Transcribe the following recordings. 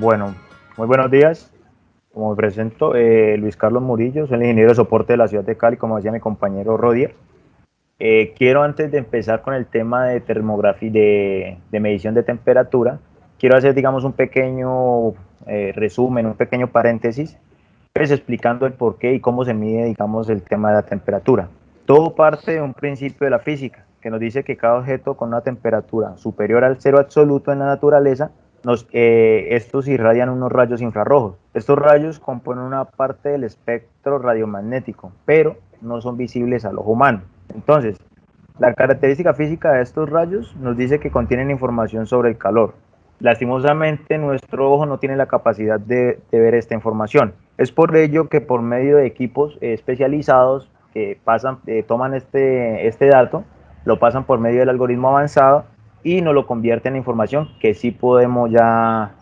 Bueno, muy buenos días. Como me presento, Luis Carlos Murillo, soy el ingeniero de soporte de la ciudad de Cali, como decía mi compañero Rodier. Quiero antes de empezar con el tema de termografía, de medición de temperatura, quiero hacer, digamos, un pequeño resumen, un pequeño paréntesis, pues explicando el por qué y cómo se mide, digamos, el tema de la temperatura. Todo parte de un principio de la física, que nos dice que cada objeto con una temperatura superior al cero absoluto en la naturaleza, estos irradian unos rayos infrarrojos. Estos rayos componen una parte del espectro radiomagnético, pero no son visibles al ojo humano. Entonces, la característica física de estos rayos nos dice que contienen información sobre el calor. Lastimosamente, nuestro ojo no tiene la capacidad de ver esta información. Es por ello que por medio de equipos especializados que toman este dato, lo pasan por medio del algoritmo avanzado y nos lo convierten en información que sí podemos ya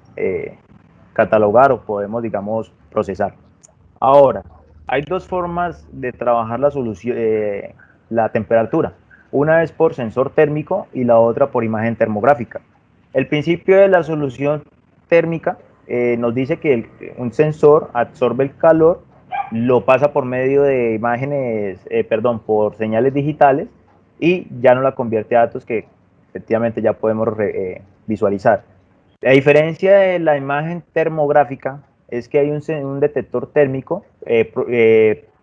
catalogar o podemos, digamos, procesar. Ahora, hay dos formas de trabajar la temperatura. Una es por sensor térmico y la otra por imagen termográfica. El principio de la solución térmica nos dice que un sensor absorbe el calor, lo pasa por medio de por señales digitales y ya no la convierte a datos que efectivamente ya podemos visualizar. La diferencia de la imagen termográfica es que hay un detector térmico,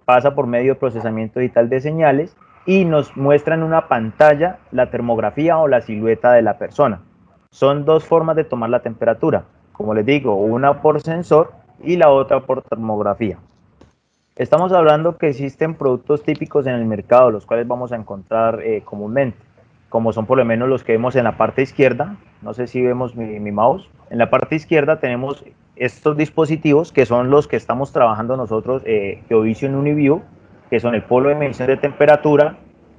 pasa por medio de procesamiento digital de señales y nos muestra en una pantalla la termografía o la silueta de la persona. Son dos formas de tomar la temperatura, como les digo, una por sensor y la otra por termografía. Estamos hablando que existen productos típicos en el mercado, los cuales vamos a encontrar comúnmente, como son por lo menos los que vemos en la parte izquierda. No sé si vemos mi mouse. En la parte izquierda tenemos estos dispositivos que son los que estamos trabajando nosotros, Geovision Uniview, que son el polo de medición de temperatura,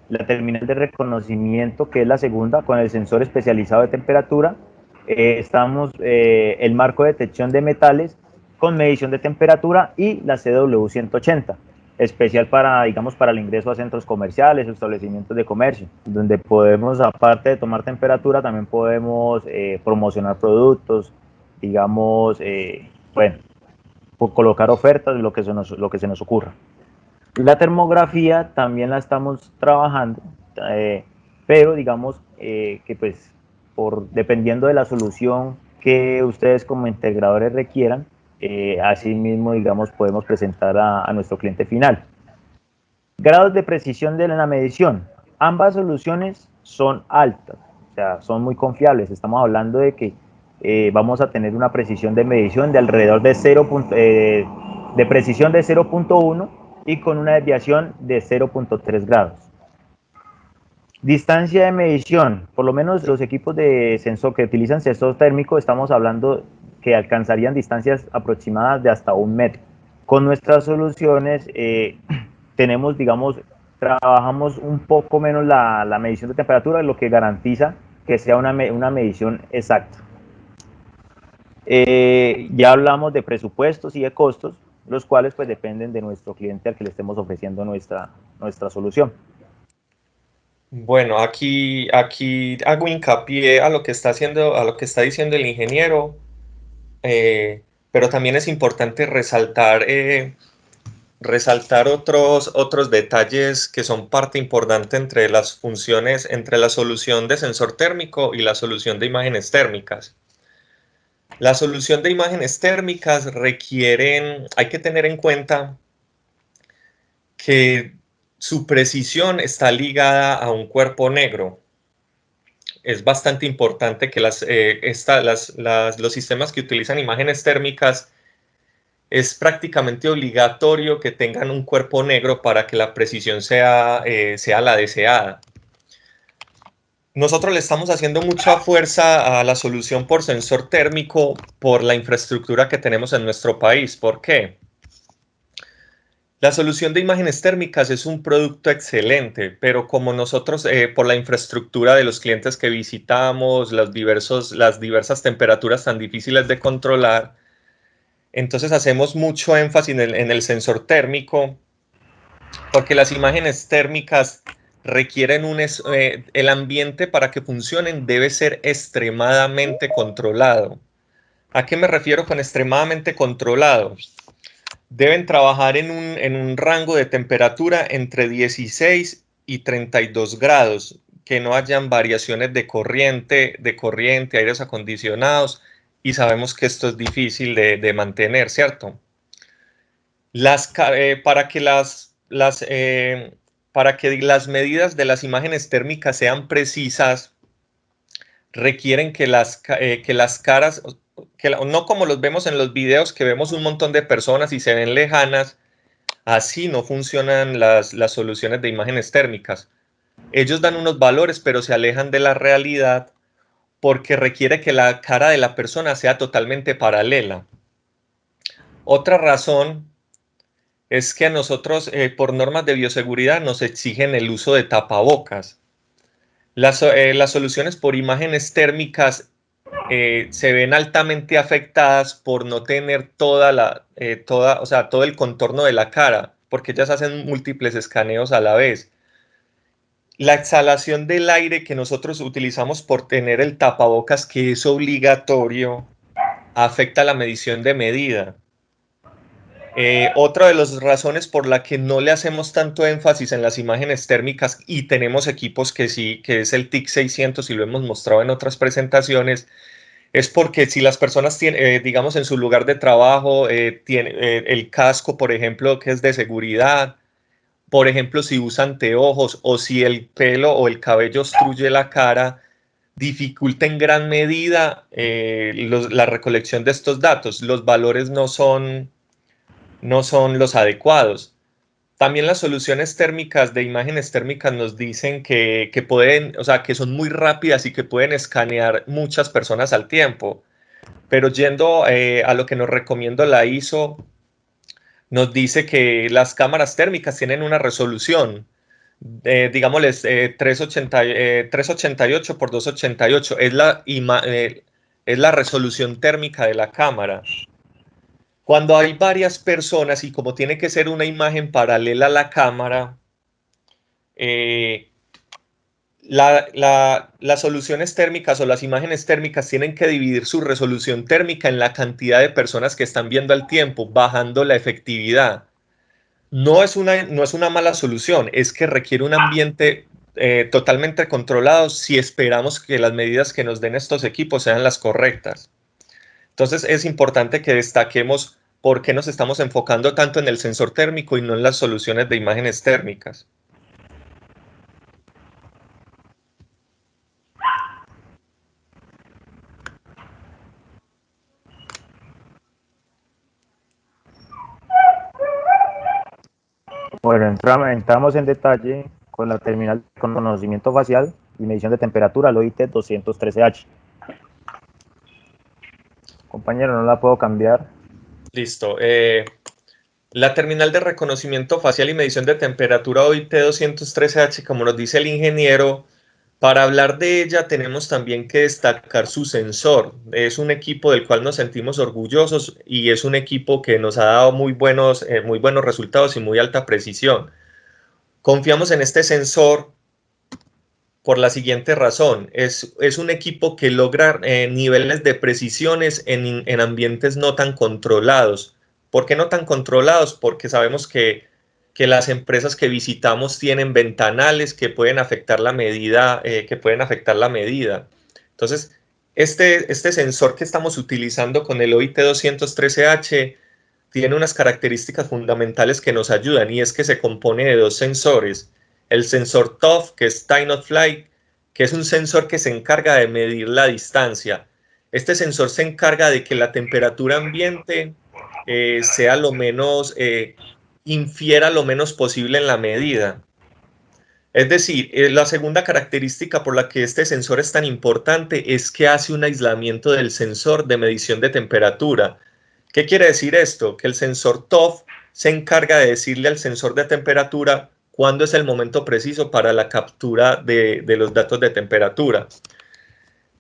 la terminal de reconocimiento, que es la segunda, con el sensor especializado de temperatura. El marco de detección de metales con medición de temperatura y la CW180, especial para, digamos, para el ingreso a centros comerciales o establecimientos de comercio, donde podemos, aparte de tomar temperatura, también podemos promocionar productos, digamos, bueno, colocar ofertas, lo que se nos ocurra. La termografía también la estamos trabajando, pero digamos que pues dependiendo de la solución que ustedes como integradores requieran, así mismo digamos podemos presentar a nuestro cliente final. Grados de precisión de la medición. Ambas soluciones son altas, o sea, son muy confiables. Estamos hablando de que vamos a tener una precisión de medición de alrededor de de precisión de 0.1 y con una desviación de 0.3 grados. Distancia de medición, por lo menos los equipos de sensor que utilizan sensor térmico, estamos hablando que alcanzarían distancias aproximadas de hasta 1 metro. Con nuestras soluciones tenemos, digamos, trabajamos un poco menos la medición de temperatura, lo que garantiza que sea una medición exacta. Ya hablamos de presupuestos y de costos, los cuales pues dependen de nuestro cliente al que le estemos ofreciendo nuestra solución. Bueno, aquí hago hincapié a lo que está haciendo, a lo que está diciendo el ingeniero, pero también es importante resaltar otros detalles que son parte importante entre las funciones, entre la solución de sensor térmico y la solución de imágenes térmicas. La solución de imágenes térmicas hay que tener en cuenta que su precisión está ligada a un cuerpo negro. Es bastante importante que los sistemas que utilizan imágenes térmicas es prácticamente obligatorio que tengan un cuerpo negro para que la precisión sea la deseada. Nosotros le estamos haciendo mucha fuerza a la solución por sensor térmico por la infraestructura que tenemos en nuestro país. ¿Por qué? La solución de imágenes térmicas es un producto excelente, pero como nosotros, por la infraestructura de los clientes que visitamos, las diversas temperaturas tan difíciles de controlar, entonces hacemos mucho énfasis en el sensor térmico, porque las imágenes térmicas requieren el ambiente para que funcionen debe ser extremadamente controlado. ¿A qué me refiero con extremadamente controlados? Deben trabajar en un rango de temperatura entre 16 y 32 grados, que no hayan variaciones de corriente, aires acondicionados, y sabemos que esto es difícil de mantener, ¿cierto? Para que para que las medidas de las imágenes térmicas sean precisas, requieren que las caras, no como los vemos en los videos, que vemos un montón de personas y se ven lejanas. Así no funcionan las soluciones de imágenes térmicas. Ellos dan unos valores, pero se alejan de la realidad porque requiere que la cara de la persona sea totalmente paralela. Otra razón es que a nosotros, por normas de bioseguridad, nos exigen el uso de tapabocas. Las soluciones por imágenes térmicas se ven altamente afectadas por no tener todo el contorno de la cara, porque ellas hacen múltiples escaneos a la vez. La exhalación del aire que nosotros utilizamos por tener el tapabocas, que es obligatorio, afecta la medición de medida. Otra de las razones por la que no le hacemos tanto énfasis en las imágenes térmicas, y tenemos equipos que sí, que es el TIC 600 y lo hemos mostrado en otras presentaciones, es porque si las personas tienen, digamos, en su lugar de trabajo, tienen el casco, por ejemplo, que es de seguridad, por ejemplo, si usan anteojos o si el pelo o el cabello obstruye la cara, dificulta en gran medida la recolección de estos datos. Los valores no son los adecuados. También las soluciones térmicas de imágenes térmicas nos dicen que pueden, o sea, que son muy rápidas y que pueden escanear muchas personas al tiempo. Pero yendo a lo que nos recomienda la ISO, nos dice que las cámaras térmicas tienen una resolución, digámosles, 388 por 288, es la resolución térmica de la cámara. Cuando hay varias personas y como tiene que ser una imagen paralela a la cámara, las soluciones térmicas o las imágenes térmicas tienen que dividir su resolución térmica en la cantidad de personas que están viendo al tiempo, bajando la efectividad. No es una mala solución, es que requiere un ambiente totalmente controlado si esperamos que las medidas que nos den estos equipos sean las correctas. Entonces es importante que destaquemos por qué nos estamos enfocando tanto en el sensor térmico y no en las soluciones de imágenes térmicas. Bueno, entramos en detalle con la terminal con reconocimiento facial y medición de temperatura, el OIT 213H. Compañero, no la puedo cambiar. Listo. La terminal de reconocimiento facial y medición de temperatura OIT 213H, como nos dice el ingeniero, para hablar de ella tenemos también que destacar su sensor. Es un equipo del cual nos sentimos orgullosos y es un equipo que nos ha dado muy buenos resultados y muy alta precisión. Confiamos en este sensor por la siguiente razón. Es un equipo que logra niveles de precisiones en ambientes no tan controlados. ¿Por qué no tan controlados? Porque sabemos que las empresas que visitamos tienen ventanales que pueden afectar la medida, Entonces, este sensor que estamos utilizando con el OIT 213H tiene unas características fundamentales que nos ayudan, y es que se compone de dos sensores. El sensor TOF, que es Time of Flight, que es un sensor que se encarga de medir la distancia. Este sensor se encarga de que la temperatura ambiente sea lo menos, infiera lo menos posible en la medida. Es decir, la segunda característica por la que este sensor es tan importante es que hace un aislamiento del sensor de medición de temperatura. ¿Qué quiere decir esto? Que el sensor TOF se encarga de decirle al sensor de temperatura cuándo es el momento preciso para la captura de los datos de temperatura.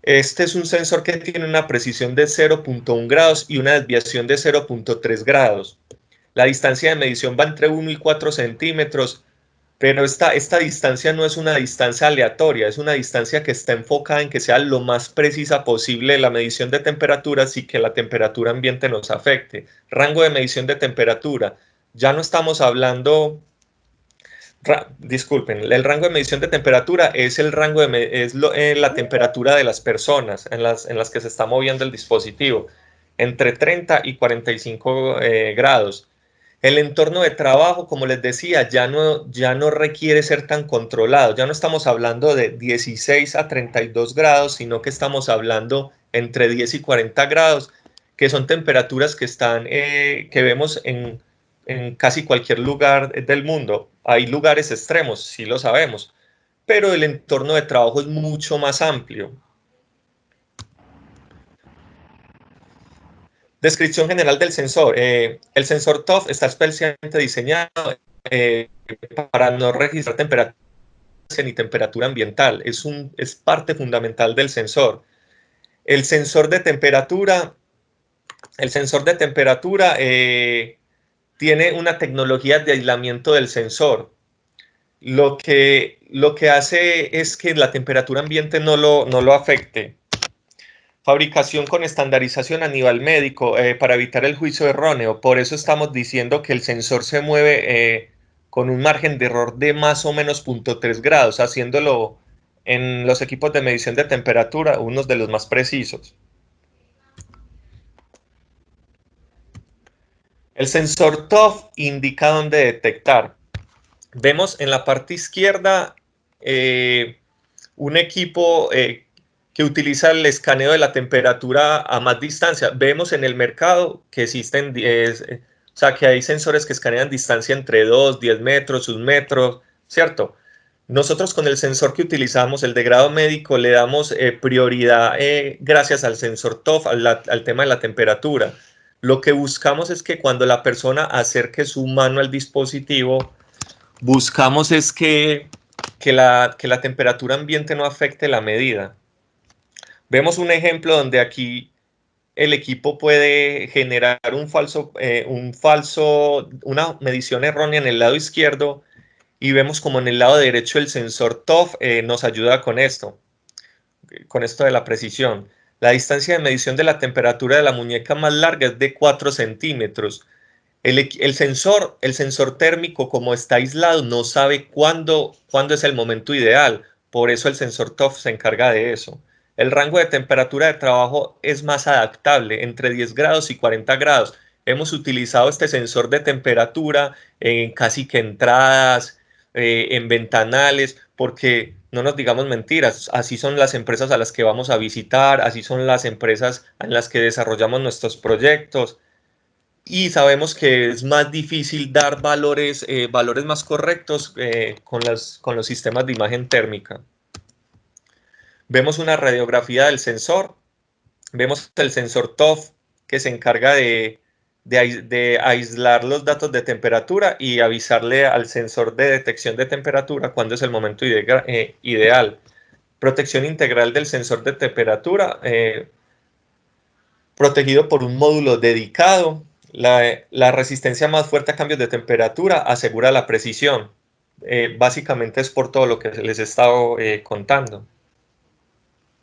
Este es un sensor que tiene una precisión de 0.1 grados y una desviación de 0.3 grados. La distancia de medición va entre 1 y 4 centímetros, Pero esta distancia no es una distancia aleatoria, es una distancia que está enfocada en que sea lo más precisa posible la medición de temperatura sin que la temperatura ambiente nos afecte. Rango de medición de temperatura. Ya no estamos hablando, disculpen, el rango de medición de temperatura es el rango de la temperatura de las personas en las que se está moviendo el dispositivo, entre 30 y 45 grados. El entorno de trabajo, como les decía, ya no requiere ser tan controlado. Ya no estamos hablando de 16 a 32 grados, sino que estamos hablando entre 10 y 40 grados, que son temperaturas que vemos en casi cualquier lugar del mundo. Hay lugares extremos, sí lo sabemos, pero el entorno de trabajo es mucho más amplio. Descripción general del sensor. El sensor TOF está especialmente diseñado para no registrar temperatura ni temperatura ambiental. Es parte fundamental del sensor. El sensor de temperatura, tiene una tecnología de aislamiento del sensor. Lo que hace es que la temperatura ambiente no lo afecte. Fabricación con estandarización a nivel médico para evitar el juicio erróneo. Por eso estamos diciendo que el sensor se mueve con un margen de error de más o menos 0.3 grados, haciéndolo en los equipos de medición de temperatura unos de los más precisos. El sensor TOF indica dónde detectar. Vemos en la parte izquierda un equipo que utiliza el escaneo de la temperatura a más distancia. Vemos en el mercado que existen, o sea, que hay sensores que escanean distancia entre 2, 10 metros, 1 metro, ¿cierto? Nosotros con el sensor que utilizamos, el de grado médico, le damos prioridad gracias al sensor TOF, al tema de la temperatura. Lo que buscamos es que cuando la persona acerque su mano al dispositivo, buscamos es que la temperatura ambiente no afecte la medida. Vemos un ejemplo donde aquí el equipo puede generar una medición errónea en el lado izquierdo y vemos como en el lado derecho el sensor TOF nos ayuda con esto de la precisión. La distancia de medición de la temperatura de la muñeca más larga es de 4 centímetros. El sensor térmico, como está aislado, no sabe cuándo es el momento ideal. Por eso el sensor TOF se encarga de eso. El rango de temperatura de trabajo es más adaptable, entre 10 grados y 40 grados. Hemos utilizado este sensor de temperatura en casi que entradas, en ventanales, porque no nos digamos mentiras, así son las empresas a las que vamos a visitar, así son las empresas en las que desarrollamos nuestros proyectos. Y sabemos que es más difícil dar valores más correctos con los sistemas de imagen térmica. Vemos una radiografía del sensor, vemos el sensor TOF que se encarga de aislar los datos de temperatura y avisarle al sensor de detección de temperatura cuándo es el momento ideal. Protección integral del sensor de temperatura, protegido por un módulo dedicado. La resistencia más fuerte a cambios de temperatura asegura la precisión. Básicamente es por todo lo que les he estado contando.